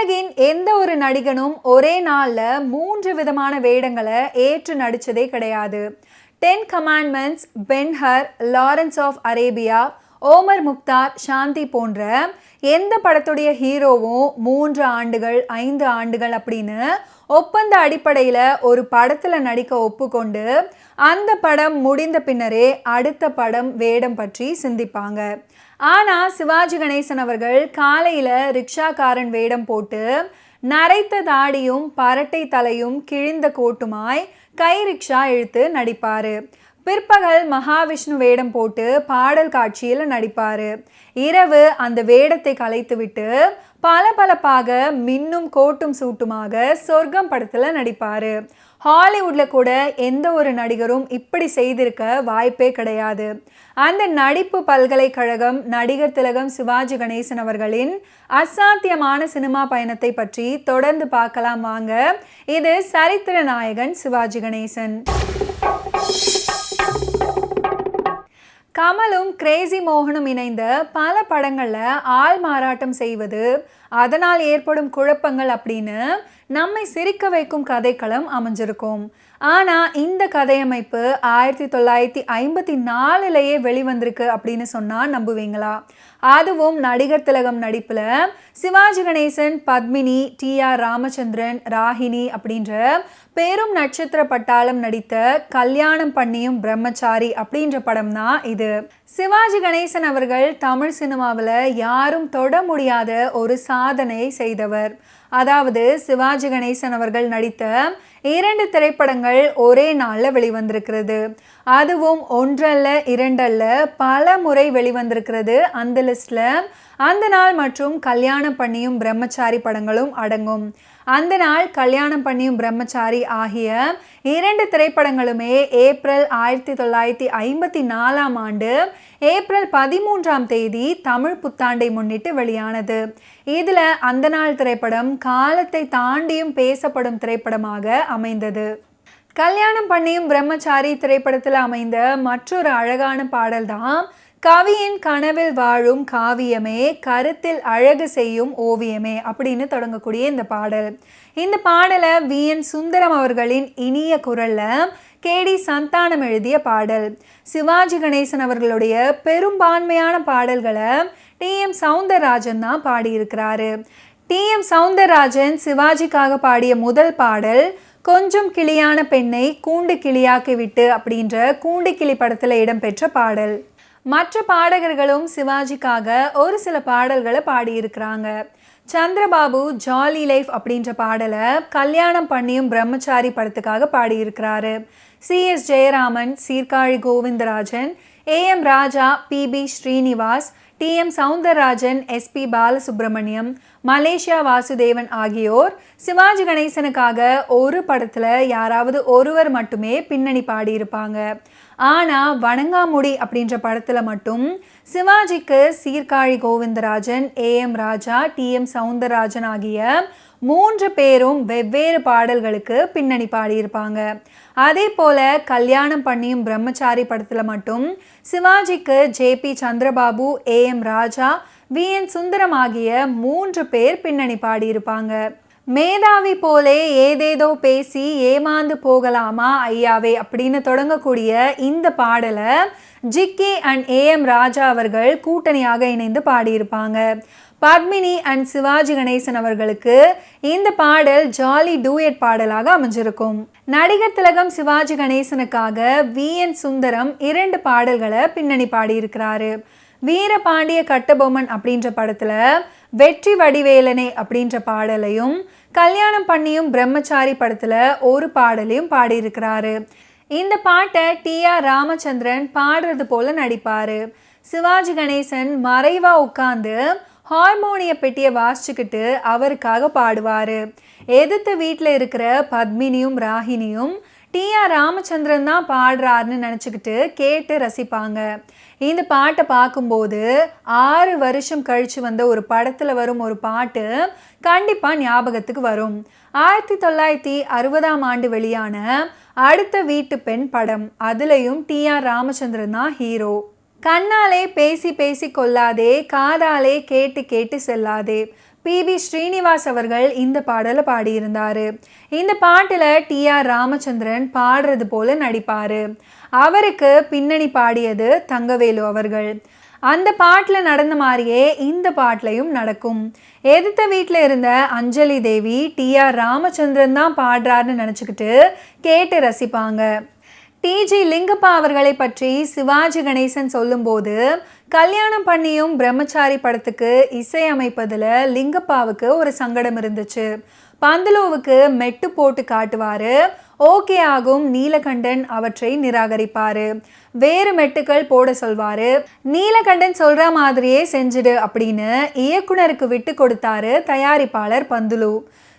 உலகின் எந்த ஒரு நடிகனும் ஒரே நாள்ல 3 விதமான வேடங்களை ஏற்று நடிச்சதே கிடையாது. 10 commandments, Ben Hur, Lawrence of Arabia, Omar Mukhtar, Shanthi போன்ற எந்த படத்துடைய ஹீரோவும் 3 ஆண்டுகள் 5 ஆண்டுகள் அப்படின்னு ஒப்பந்த அடிப்படையில் ஒரு படத்தில் நடிக்க ஒப்புக்கொண்டு அந்த படம் முடிந்த பின்னரே அடுத்த படம் வேடம் பற்றி சிந்திப்பாங்க. ஆனால் சிவாஜி கணேசன் அவர்கள் காலையில் ரிக்ஷாக்காரன் வேடம் போட்டு நரைத்த தாடியும் பரட்டை தலையும் கிழிந்த கோட்டுமாய் கை ரிக்ஷா இழுத்து நடிப்பார். பிற்பகல் மகாவிஷ்ணு வேடம் போட்டு பாடல் காட்சியில் நடிப்பார். இரவு அந்த வேடத்தை கலைத்துவிட்டு பளபளப்பாக மின்னும் கோட்டும் சூட்டுமாக சொர்க்கம் படத்தில் நடிப்பார். ஹாலிவுட்டில் கூட எந்த ஒரு நடிகரும் இப்படி செய்திருக்க வாய்ப்பே கிடையாது. அந்த நடிப்பு பல்கலைக்கழகம் நடிகர் திலகம் சிவாஜி கணேசன் அவர்களின் அசாத்தியமான சினிமா பயணத்தை பற்றி தொடர்ந்து பார்க்கலாம் வாங்க. இது சரித்திர நாயகன் சிவாஜி கணேசன். கமலும் கிரேசி மோகனும் இணைந்த பல படங்களில் ஆள் மாறாட்டம் செய்வது, அதனால் ஏற்படும் குழப்பங்கள் அப்படின்னு நம்மை சிரிக்க வைக்கும் கதைக்களம் அமைஞ்சிருக்கும். ஆனால் இந்த கதையமைப்பு 1954 வெளிவந்திருக்கு அப்படின்னு சொன்னால் நம்புவீங்களா? அதுவும் நடிகர் திலகம் நடிப்பில் சிவாஜி கணேசன், பத்மினி, டி.ஆர். ராமச்சந்திரன், ராகினி அப்படின்ற பெரும் நட்சத்திர பட்டாளம் நடித்த கல்யாணம் பண்ணியும் பிரம்மச்சாரி அப்படின்ற படம் தான் இது. சிவாஜி கணேசன் அவர்கள் தமிழ் சினிமாவில் யாரும் தொட முடியாத ஒரு சாதனை செய்தவர். அதாவது சிவாஜி கணேசன் அவர்கள் நடித்த 2 திரைப்படங்கள் ஒரே நாளில் வெளிவந்திருக்கிறது. அதுவும் ஒன்றல்ல இரண்டல்ல பல முறை வெளிவந்திருக்கிறது. அந்த லிஸ்டில் அந்த நாள் மற்றும் கல்யாணம் பண்ணியும் பிரம்மச்சாரி படங்களும் அடங்கும். அந்த நாள், கல்யாணம் பண்ணியும் பிரம்மச்சாரி ஆகிய 2 திரைப்படங்களுமே ஏப்ரல் 1954 ஏப்ரல் 13 தமிழ் புத்தாண்டை முன்னிட்டு வெளியானது. இதில் அந்த நாள் திரைப்படம் காலத்தை தாண்டியும் பேசப்படும் திரைப்படமாக அமைந்தது. கல்யாணம் பண்ணியும் பிரம்மச்சாரி திரைப்படத்தில் அமைந்த மற்றொரு அழகான பாடல் தான் கவியின் கனவில் வாழும் காவியமே கருத்தில் அழகு செய்யும் ஓவியமே அப்படின்னு தொடங்கக்கூடிய இந்த பாடல். இந்த பாடலை வி.என். சுந்தரம் அவர்களின் இனிய குரலில் கே.டி. சந்தானம் எழுதிய பாடல். சிவாஜி கணேசன் அவர்களுடைய பெரும்பான்மையான பாடல்களை டி.எம். சௌந்தரராஜன் தான் பாடியிருக்கிறாரு. டி.எம். சௌந்தரராஜன் சிவாஜிக்காக பாடிய முதல் பாடல் கொஞ்சம் கிளியான பெண்ணை கூண்டு கிளியாக்கி விட்டு அப்படின்ற கூண்டு கிளி படத்தில் இடம்பெற்ற பாடல். மற்ற பாடகர்களும் சிவாஜிக்காக ஒரு சில பாடல்களை பாடியிருக்கிறாங்க. சந்திரபாபு ஜாலி லைஃப் அப்படின்ற பாடலை கல்யாணம் பண்ணியும் பிரம்மச்சாரி படத்துக்காக பாடியிருக்கிறாரு. C S. Jayaraman, Sirkazhi Govindarajan, A M. Raja, P B. Sreenivas, T M. Soundararajan, S P. Balasubrahmanyam, Malaysia Vasudevan ஆகியோர் சிவாஜி கணேசனுக்காக ஒரு படத்தில் யாராவது ஒருவர் மட்டுமே பின்னணி பாடியிருப்பாங்க. ஆனால் வணங்காமுடி அப்படின்ற படத்தில் மட்டும் சிவாஜிக்கு சீர்காழி கோவிந்தராஜன், ஏ.எம். ராஜா, டி.எம். சௌந்தரராஜன் ஆகிய 3 பேரும் வெவ்வேறு பாடல்களுக்கு பின்னணி பாடியிருப்பாங்க. அதே போல் கல்யாணம் பண்ணியும் பிரம்மச்சாரி படத்தில் மட்டும் சிவாஜிக்கு ஜே.பி. சந்திரபாபு, ஏ.எம். ராஜா, வி.என். சுந்தரம் ஆகிய 3 பேர் பின்னணி பாடியிருப்பாங்க. மேதாவி போலே ஏதேதோ பேசி ஏமாந்து போகலாமா ஐயாவே அப்படின்னு தொடங்கக்கூடிய இந்த பாடலை ஜிக்கி அண்ட் ஏ.எம். ராஜா அவர்கள் கூட்டணியாக இணைந்து பாடியிருப்பாங்க. பத்மினி அண்ட் சிவாஜி கணேசன் அவர்களுக்கு இந்த பாடல் ஜாலி டூயட் பாடலாக அமைஞ்சிருக்கும். நடிகர் திலகம் சிவாஜி கணேசனுக்காக வி.என். சுந்தரம் 2 பாடல்களை பின்னணி பாடியிருக்கிறாரு. வீரபாண்டிய கட்டபொம்மன் அப்படின்ற படத்தில் வெற்றி வடிவேலனே அப்படின்ற பாடலையும், கல்யாணம் பண்ணியும் பிரம்மச்சாரி படத்தில் ஒரு பாடலையும் பாடியிருக்கிறாரு. இந்த பாட்டை டி.ஆர். ராமச்சந்திரன் பாடுறது போல நடிப்பார். சிவாஜி கணேசன் மறைவாக உட்காந்து ஹார்மோனிய பெட்டியை வாசிச்சுக்கிட்டு அவருக்காக பாடுவார். எதிர்த்த வீட்டில் இருக்கிற பத்மினியும் ராகினியும் டி.ஆர். ராமச்சந்திரன் தான் பாடுறாருன்னு நினச்சிக்கிட்டு கேட்டு ரசிப்பாங்க. இந்த பாட்டை பார்க்கும்போது 6 வருஷம் கழித்து வந்த ஒரு படத்தில் வரும் ஒரு பாட்டு கண்டிப்பாக ஞாபகத்துக்கு வரும். 1960 வெளியான அடுத்த வீட்டு பெண் படம். அதுலேயும் டி.ஆர். ராமச்சந்திரன் தான் ஹீரோ. கண்ணாலே பேசி பேசி கொள்ளாதே, காதாலே கேட்டு கேட்டு செல்லாதே, பி ஸ்ரீனிவாஸ் அவர்கள் இந்த பாடலை பாடியிருந்தாரு. இந்த பாட்டில் டி.ஆர். ராமச்சந்திரன் பாடுறது போல நடிப்பார். அவருக்கு பின்னணி பாடியது தங்கவேலு அவர்கள். அந்த பாட்டில் நடந்த மாதிரியே இந்த பாட்டிலையும் நடக்கும். எதிர்த்த வீட்டில் இருந்த அஞ்சலி தேவி டி.ஆர். ராமச்சந்திரன் தான் பாடுறாருன்னு நினச்சிக்கிட்டு கேட்டு ரசிப்பாங்க. டி.ஜி. லிங்கப்பா அவர்களை பற்றி சிவாஜி கணேசன் சொல்லும்போது, கல்யாணம் பண்ணியும் பிரம்மச்சாரி படத்துக்கு இசையமைப்பதில் லிங்கப்பாவுக்கு ஒரு சங்கடம் இருந்துச்சு. பந்துலுவுக்கு மெட்டு போட்டு காட்டுவார். ஓகே ஆகும் நீலகண்டன் அவற்றை நிராகரிப்பார். வேறு மெட்டுக்கள் போட சொல்வார். நீலகண்டன் சொல்கிற மாதிரியே செஞ்சிடு அப்படின்னு இயக்குனருக்கு விட்டு கொடுத்தாரு தயாரிப்பாளர் பந்துலு.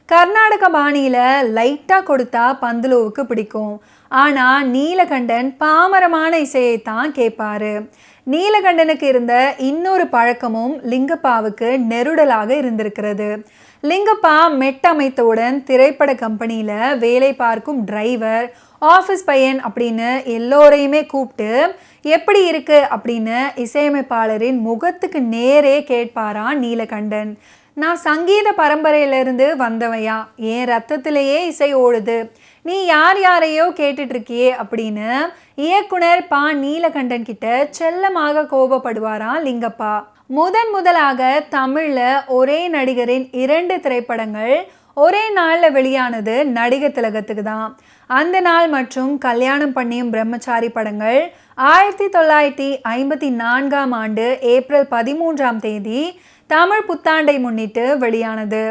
கர்நாடக பாணியில் லைட்டாக கொடுத்தா பந்துலுவுக்கு பிடிக்கும். ஆனால் நீலகண்டன் பாமரமான இசையை தான் கேட்பார். நீலகண்டனுக்கு இருந்த இன்னொரு பழக்கமும் லிங்கப்பாவுக்கு நெருடலாக இருந்திருக்கிறது. லிங்கப்பா மெட்டமைத்தவுடன் திரைப்பட கம்பெனியில் வேலை பார்க்கும் டிரைவர், ஆஃபீஸ் பையன் அப்படின்னு எல்லோரையுமே கூப்பிட்டு எப்படி இருக்கு அப்படின்னு இசையமைப்பாளரின் முகத்துக்கு நேரே கேட்பாரான் நீலகண்டன். நான் சங்கீத பரம்பரையிலிருந்து வந்தவையா, என் ரத்தத்திலேயே இசை ஓடுது, நீ யார் யாரையோ கேட்டுட்ருக்கியே அப்படின்னு இயக்குனர் நீலகண்டன் கிட்ட செல்லமாக கோபப்படுவாராம் லிங்கப்பா. முதலாக தமிழில் ஒரே நடிகரின் 2 திரைப்படங்கள் ஒரே நாளில் வெளியானது நடிகர் திலகத்துக்கு தான். அந்த நாள் மற்றும் கல்யாணம் பண்ணியும் பிரம்மச்சாரி படங்கள் 1954ஆம் ஆண்டு ஏப்ரல் 13ஆம் தேதி தமிழ் புத்தாண்டை முன்னிட்டு வெளியானது.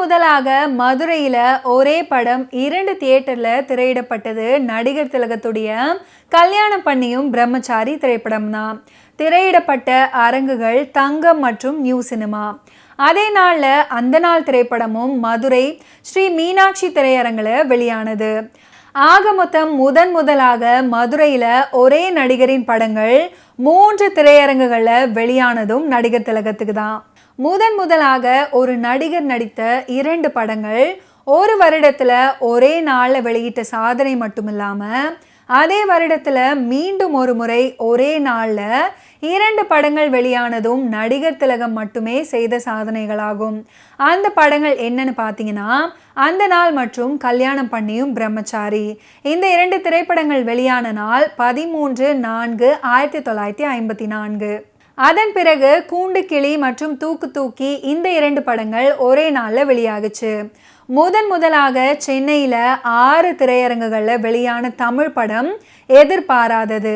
முதலாக மதுரையில் ஒரே படம் 2 தியேட்டரில் திரையிடப்பட்டது நடிகர் திலகத்துடைய கல்யாணம் பண்ணியும் பிரம்மச்சாரி திரைப்படம் தான். திரையிடப்பட்ட அரங்குகள் தங்கம் மற்றும் நியூ சினிமா. அதே நாளில் அந்த நாள் திரைப்படமும் மதுரை ஸ்ரீ மீனாட்சி திரையரங்கில் வெளியானது. ஆக மொத்தம் முதலாக மதுரையில் ஒரே நடிகரின் படங்கள் 3 திரையரங்குகளில் வெளியானதும் நடிகர் திலகத்துக்கு தான். முதலாக ஒரு நடிகர் நடித்த 2 படங்கள் ஒரு வருடத்தில் ஒரே நாளில் வெளியிட்ட சாதனை மட்டுமில்லாமல், அதே வருடத்தில் மீண்டும் ஒரு முறை ஒரே நாளில் 2 படங்கள் வெளியானதும் நடிகர் திலகம் மட்டுமே செய்த சாதனைகளாகும். அந்த படங்கள் என்னன்னு பார்த்தீங்கன்னா, அந்த நாள் மற்றும் கல்யாணம் பண்ணியும் பிரம்மச்சாரி. இந்த 2 திரைப்படங்கள் வெளியான நாள் 13/4/1954. அதன் பிறகு கூண்டு கிளி மற்றும் தூக்கு தூக்கி இந்த 2 படங்கள் ஒரே நாளில் வெளியாகுச்சு. முதலாக சென்னையில் 6 திரையரங்குகளில் வெளியான தமிழ் படம் எதிர்பாராதது.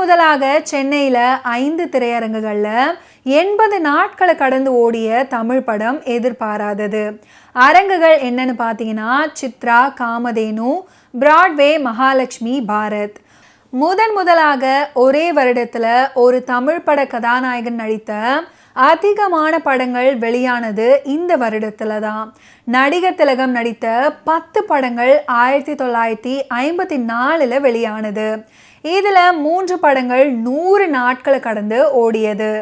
முதலாக சென்னையில் 5 திரையரங்குகளில் 80 நாட்களை கடந்து ஓடிய தமிழ் படம் எதிர்பாராதது. அரங்குகள் என்னன்னு பார்த்தீங்கன்னா, சித்ரா, காமதேனு, பிராட்வே, மகாலட்சுமி, பாரத். முதலாக ஒரே வருடத்தில் ஒரு தமிழ் பட கதாநாயகன் நடித்த அதிகமான படங்கள் வெளியானது இந்த வருடத்தில் தான். நடிகர் திலகம் நடித்த 10 படங்கள் 1954 வெளியானது. இதில் 3 படங்கள் 100 நாட்களை கடந்து ஓடியது.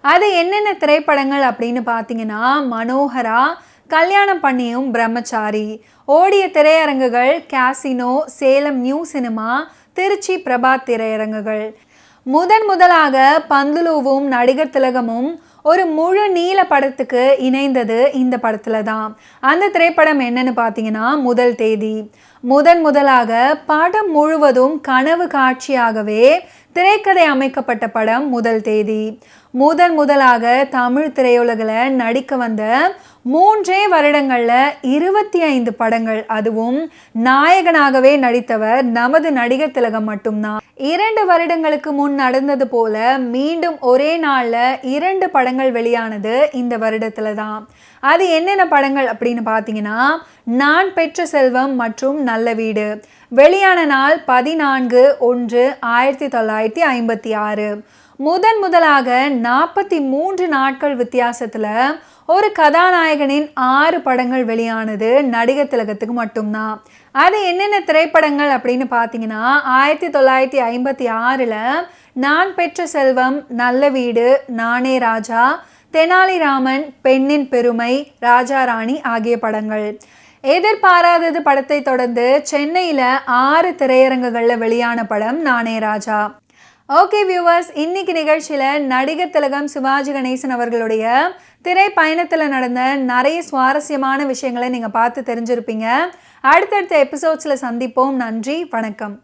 அது என்னென்ன திரைப்படங்கள் அப்படின்னு பார்த்தீங்கன்னா, மனோகரா, கல்யாணம் பண்ணியும் பிரம்மச்சாரி. ஓடிய திரையரங்குகள் casino, Salem new cinema, Tiruchi Prabhat திரையரங்குகள். முதலாக பந்துலுவும் நடிகர் திலகமும் ஒரு முழு நீள படத்துக்கு இணைந்தது இந்த படத்துல தான். அந்த திரைப்படம் என்னன்னு பார்த்தீங்கன்னா, முதல் தேதி. முதலாக படம் முழுவதும் கனவு காட்சியாகவே திரைக்கதை அமைக்கப்பட்ட படம் முதல் தேதி. முதலாக தமிழ் திரையுலகில் நடிக்க வந்த 3 வருடங்களில் 25 படங்கள், அதுவும் நாயகனாகவே நடித்தவர் நமது நடிகர் திலகம் மட்டும்தான். 2 வருடங்களுக்கு முன் நடந்தது போல மீண்டும் ஒரே நாளில் 2 படங்கள் வெளியானது இந்த வருடத்துல தான். அது என்னென்ன படங்கள் அப்படின்னு பார்த்தீங்கன்னா, நான் பெற்ற செல்வம் மற்றும் நல்ல வீடு. வெளியான நாள் 14/1/1956. முதலாக 43 நாட்கள் வித்தியாசத்தில் ஒரு கதாநாயகனின் 6 படங்கள் வெளியானது நடிகர் திலகத்துக்கு மட்டும்தான். அது என்னென்ன திரைப்படங்கள் அப்படின்னு பார்த்தீங்கன்னா, 1956 நான் பெற்ற செல்வம், நல்ல வீடு, நானே ராஜா, தெனாலிராமன், பெண்ணின் பெருமை, ராஜா ராணி ஆகிய படங்கள். எதிர்பாராதது படத்தை தொடர்ந்து சென்னையில் 6 திரையரங்குகளில் வெளியான படம் நானே ராஜா. ஓகே வியூவர்ஸ், இன்னைக்கு நிகழ்ச்சியில் நடிகர் திலகம் சிவாஜி கணேசன் அவர்களுடைய திரை பயணத்தில் நடந்த நிறைய சுவாரஸ்யமான விஷயங்களை நீங்கள் பார்த்து தெரிஞ்சிருப்பீங்க. அடுத்தடுத்த எபிசோட்ஸில் சந்திப்போம். நன்றி, வணக்கம்.